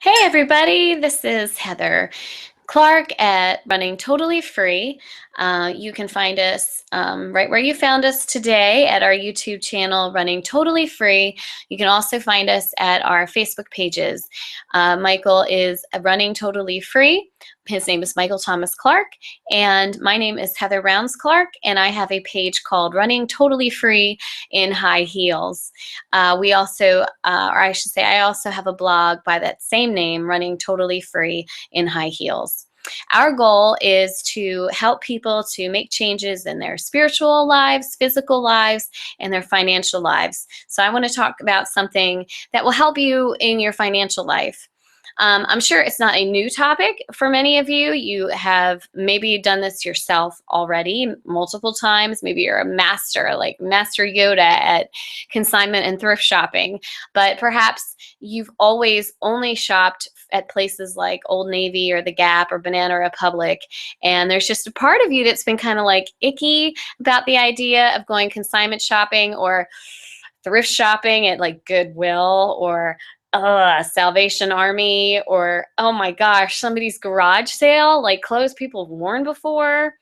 Hey everybody, this is Heather Clark at Running Totally Free. You can find us right where you found us today at our YouTube channel, Running Totally Free. You can also find us at our Facebook pages. Michael is Running Totally Free. His name is Michael Thomas Clark, and my name is Heather Rounds Clark, and I have a page called Running Totally Free in High Heels. We also, or I should say, I also have a blog by that same name, Running Totally Free in High Heels. Our goal is to help people to make changes in their spiritual lives, physical lives, and their financial lives. So I want to talk about something that will help you in your financial life. I'm sure it's not a new topic for many of you. You have maybe done this yourself already multiple times. Maybe you're a master, like Master Yoda at consignment and thrift shopping, but perhaps you've always only shopped at places like Old Navy or the Gap or Banana Republic, and there's just a part of you that's been kind of like icky about the idea of going consignment shopping or thrift shopping at like Goodwill or Salvation Army, or oh my gosh, somebody's garage sale, like clothes people have worn before.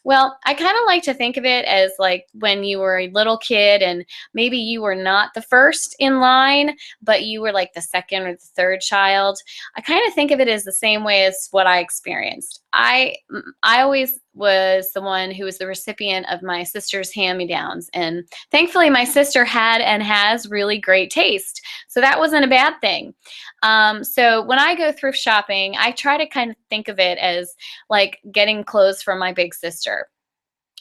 Well, I kind of like to think of it as like when you were a little kid and maybe you were not the first in line, but you were like the second or the third child. I kind of think of it as the same way as what I experienced. I always was the one who was the recipient of my sister's hand-me-downs, and thankfully my sister had and has really great taste, so that wasn't a bad thing. So when I go thrift shopping, I try to kind of think of it as like getting clothes from my big sister.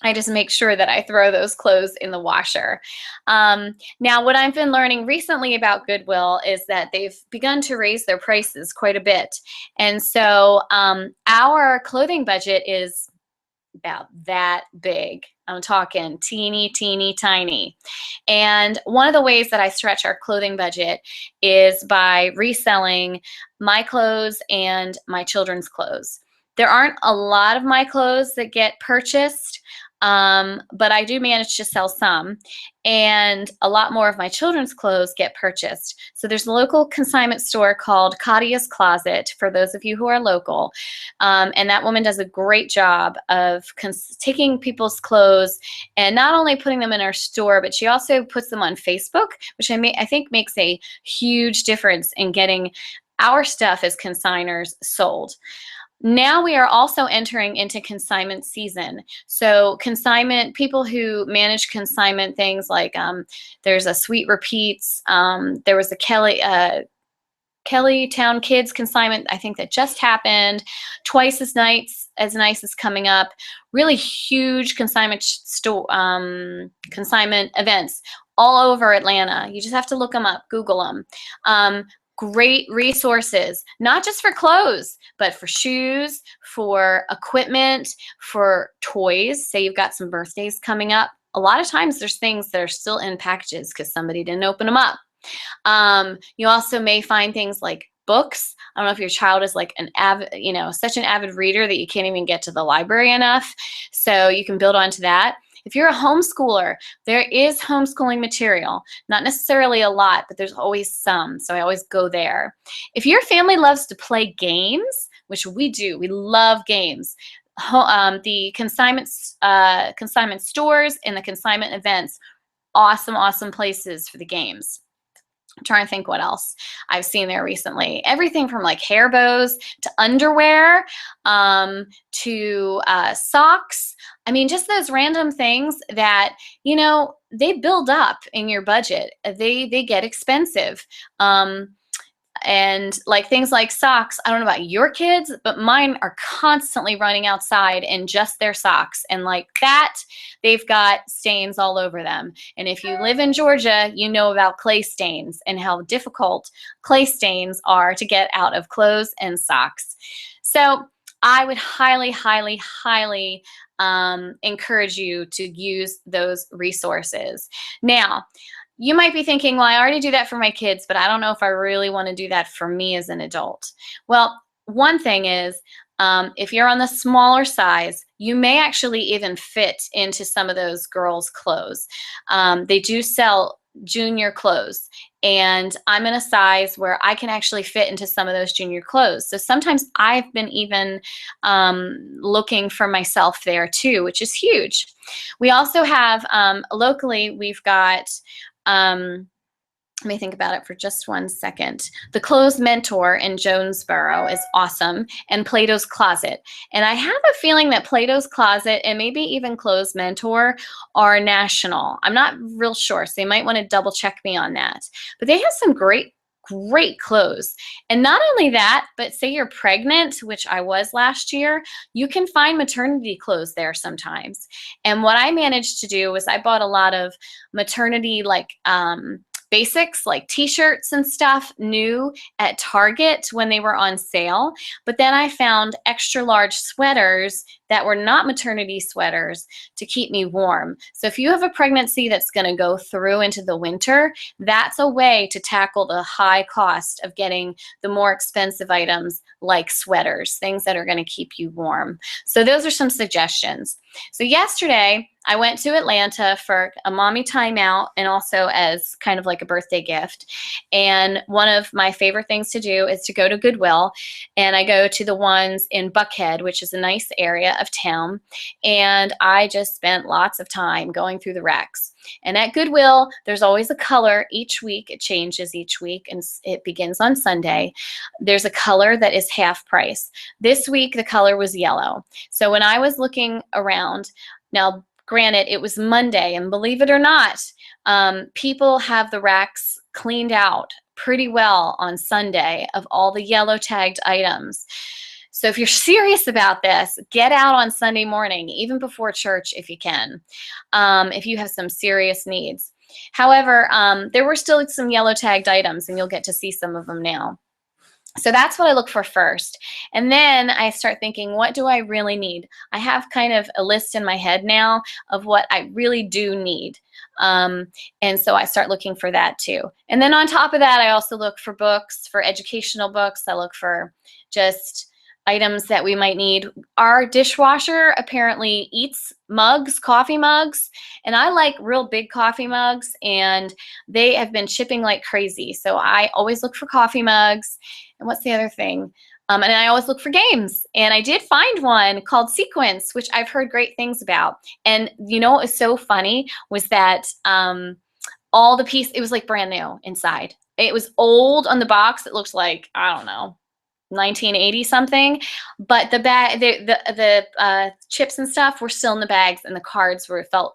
I just make sure that I throw those clothes in the washer. Now, what I've been learning recently about Goodwill is that they've begun to raise their prices quite a bit. And so our clothing budget is about that big. I'm talking teeny, teeny, tiny. And one of the ways that I stretch our clothing budget is by reselling my clothes and my children's clothes. There aren't a lot of my clothes that get purchased, but I do manage to sell some, and a lot more of my children's clothes get purchased. So there's a local consignment store called Kadia's Closet, for those of you who are local, and that woman does a great job of taking people's clothes and not only putting them in our store, but she also puts them on Facebook, which I think makes a huge difference in getting our stuff as consigners sold. Now we are also entering into consignment season. So consignment, people who manage consignment things like there's a Sweet Repeats, there was a Kelly Town Kids consignment, I think, that just happened. Twice as nice as coming up. Really huge consignment consignment events all over Atlanta. You just have to look them up, Google them. Great resources, not just for clothes, but for shoes, for equipment, for toys. Say you've got some birthdays coming up. A lot of times there's things that are still in packages because somebody didn't open them up. You also may find things like books. I don't know if your child is like such an avid reader that you can't even get to the library enough. So you can build onto that. If you're a homeschooler, there is homeschooling material. Not necessarily a lot, but there's always some. So I always go there. If your family loves to play games, which we do, we love games. The consignment stores and the consignment events, awesome, awesome places for the games. I'm trying to think what else I've seen there recently. Everything from like hair bows to underwear, to socks. I mean, just those random things that, they build up in your budget. They get expensive. And like things like socks, I don't know about your kids, but mine are constantly running outside in just their socks. And like that, they've got stains all over them. And if you live in Georgia, you know about clay stains and how difficult clay stains are to get out of clothes and socks. So I would highly, highly, highly encourage you to use those resources. Now, you might be thinking, well, I already do that for my kids, but I don't know if I really want to do that for me as an adult. Well, one thing is, if you're on the smaller size, you may actually even fit into some of those girls' clothes. They do sell junior clothes, and I'm in a size where I can actually fit into some of those junior clothes. So sometimes I've been even looking for myself there too, which is huge. We also have locally, we've got let me think about it for just one second. The Clothes Mentor in Jonesboro is awesome, and Plato's Closet. And I have a feeling that Plato's Closet and maybe even Clothes Mentor are national. I'm not real sure, so you might want to double check me on that. But they have some great clothes. And not only that, but say you're pregnant, which I was last year, you can find maternity clothes there sometimes. And what I managed to do was I bought a lot of maternity basics like t-shirts and stuff new at Target when they were on sale. But then I found extra large sweaters that were not maternity sweaters to keep me warm. So if you have a pregnancy that's going to go through into the winter, that's a way to tackle the high cost of getting the more expensive items like sweaters, things that are going to keep you warm. So those are some suggestions. So yesterday, I went to Atlanta for a mommy timeout and also as kind of like a birthday gift. And one of my favorite things to do is to go to Goodwill. And I go to the ones in Buckhead, which is a nice area of town. And I just spent lots of time going through the racks. And at Goodwill, there's always a color each week. It changes each week, and it begins on Sunday. There's a color that is half price. This week, the color was yellow. So when I was looking around, now, granted, it was Monday, and believe it or not, people have the racks cleaned out pretty well on Sunday of all the yellow tagged items. So if you're serious about this, get out on Sunday morning, even before church if you can, if you have some serious needs. However, there were still some yellow tagged items, and you'll get to see some of them now. So that's what I look for first. And then I start thinking, what do I really need? I have kind of a list in my head now of what I really do need. And so I start looking for that too. And then on top of that, I also look for books, for educational books. I look for just items that we might need. Our dishwasher apparently eats mugs, coffee mugs, and I like real big coffee mugs, and they have been shipping like crazy. So I always look for coffee mugs. And what's the other thing? And I always look for games. And I did find one called Sequence, which I've heard great things about. And you know what was so funny was that all the pieces, it was like brand new inside. It was old on the box. It looked like, I don't know, 1980 something, but the chips and stuff were still in the bags, and the cards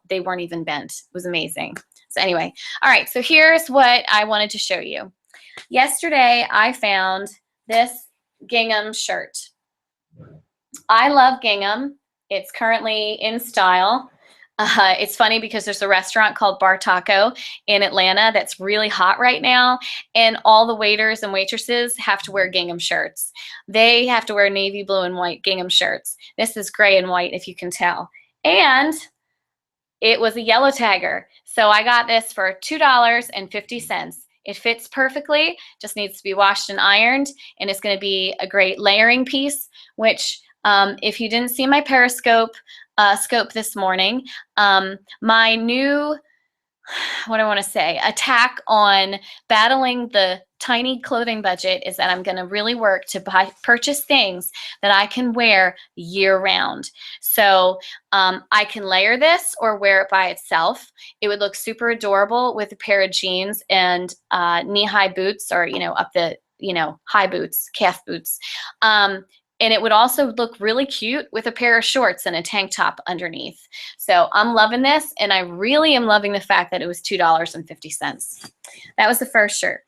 they weren't even bent. It was amazing. So anyway, all right, so here's what I wanted to show you. Yesterday I found this gingham shirt. I love gingham. It's currently in style. It's funny because there's a restaurant called Bar Taco in Atlanta that's really hot right now, and all the waiters and waitresses have to wear gingham shirts. They have to wear navy blue and white gingham shirts. This is gray and white, if you can tell. And it was a yellow tagger. So I got this for $2.50. It fits perfectly, just needs to be washed and ironed, and it's going to be a great layering piece, which if you didn't see my Periscope scope this morning, my new, what I want to say, attack on battling the tiny clothing budget is that I'm going to really work to purchase things that I can wear year round. So I can layer this or wear it by itself. It would look super adorable with a pair of jeans and knee-high boots, or, up the, high boots, calf boots. And it would also look really cute with a pair of shorts and a tank top underneath. So I'm loving this, and I really am loving the fact that it was $2.50. That was the first shirt.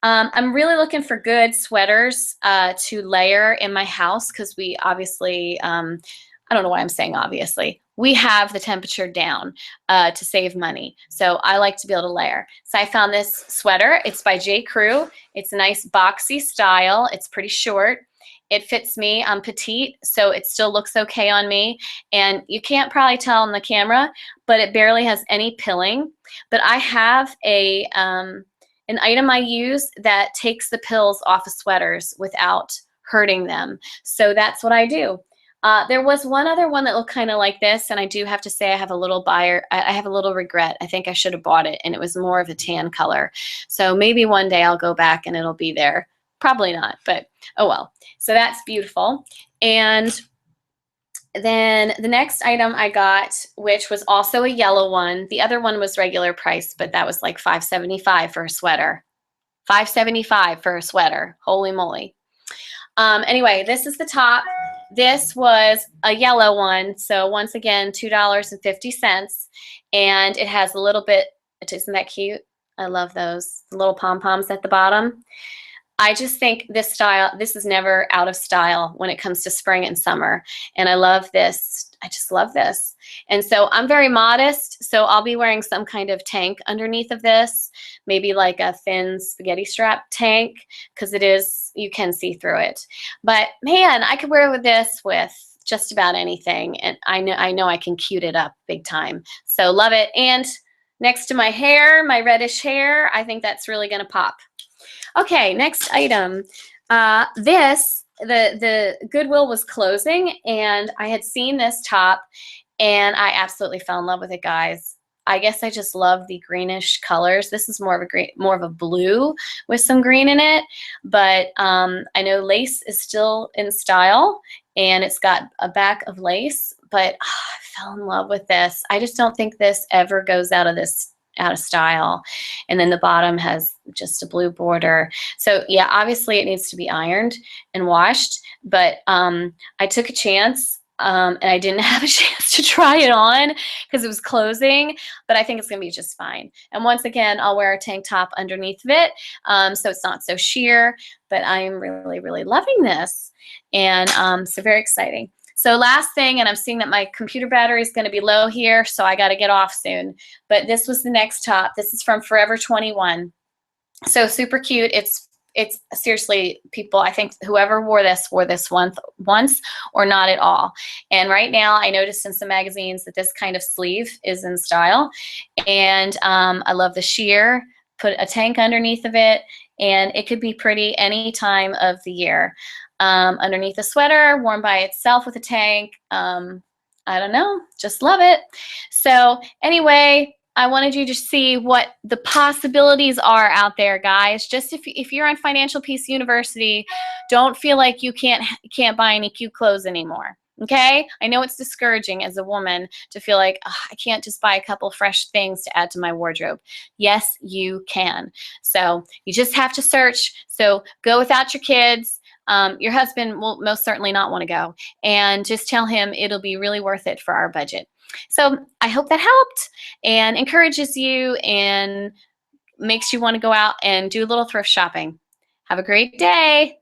I'm really looking for good sweaters to layer in my house, because we obviously, I don't know why I'm saying obviously, we have the temperature down to save money. So I like to be able to layer. So I found this sweater. It's by J. Crew. It's a nice boxy style. It's pretty short. It fits me. I'm petite, so it still looks okay on me. And you can't probably tell on the camera, but it barely has any pilling. But I have an item I use that takes the pills off of sweaters without hurting them. So that's what I do. There was one other one that looked kind of like this, and I do have to say I have a little I have a little regret. I think I should have bought it, and it was more of a tan color. So maybe one day I'll go back and it'll be there. Probably not, but oh well. So that's beautiful. And then the next item I got, which was also a yellow one. The other one was regular price, but that was like $5.75 for a sweater. $5.75 for a sweater. Holy moly. Anyway, this is the top. This was a yellow one. So once again, $2.50. And it has a little bit, isn't that cute? I love those little pom-poms at the bottom. I just think this style, this is never out of style when it comes to spring and summer. And I love this. I just love this. And so I'm very modest, so I'll be wearing some kind of tank underneath of this, maybe like a thin spaghetti strap tank, because it is, you can see through it. But man, I could wear this with just about anything. And I know I can cute it up big time. So love it. And next to my hair, my reddish hair, I think that's really gonna pop. Okay, next item. The Goodwill was closing, and I had seen this top, and I absolutely fell in love with it, guys. I guess I just love the greenish colors. This is more of a blue with some green in it, but I know lace is still in style, and it's got a back of lace, but I fell in love with this. I just don't think this ever goes out of style. And then the bottom has just a blue border. So yeah, obviously it needs to be ironed and washed, but I took a chance and I didn't have a chance to try it on because it was closing, but I think it's gonna be just fine. And once again, I'll wear a tank top underneath of it, so it's not so sheer, but I am really, really loving this. And so very exciting. So last thing, and I'm seeing that my computer battery is going to be low here, so I got to get off soon. But this was the next top. This is from Forever 21. So super cute. It's seriously, people, I think whoever wore this once or not at all. And right now I noticed in some magazines that this kind of sleeve is in style. And I love the sheer. Put a tank underneath of it, and it could be pretty any time of the year. Underneath a sweater, worn by itself with a tank. I don't know, just love it. So anyway, I wanted you to see what the possibilities are out there, guys. Just if you're on Financial Peace University, don't feel like you can't buy any cute clothes anymore. Okay? I know it's discouraging as a woman to feel like, oh, I can't just buy a couple fresh things to add to my wardrobe. Yes, you can. So you just have to search. So go without your kids. Your husband will most certainly not want to go, and just tell him it'll be really worth it for our budget. So I hope that helped and encourages you and makes you want to go out and do a little thrift shopping. Have a great day.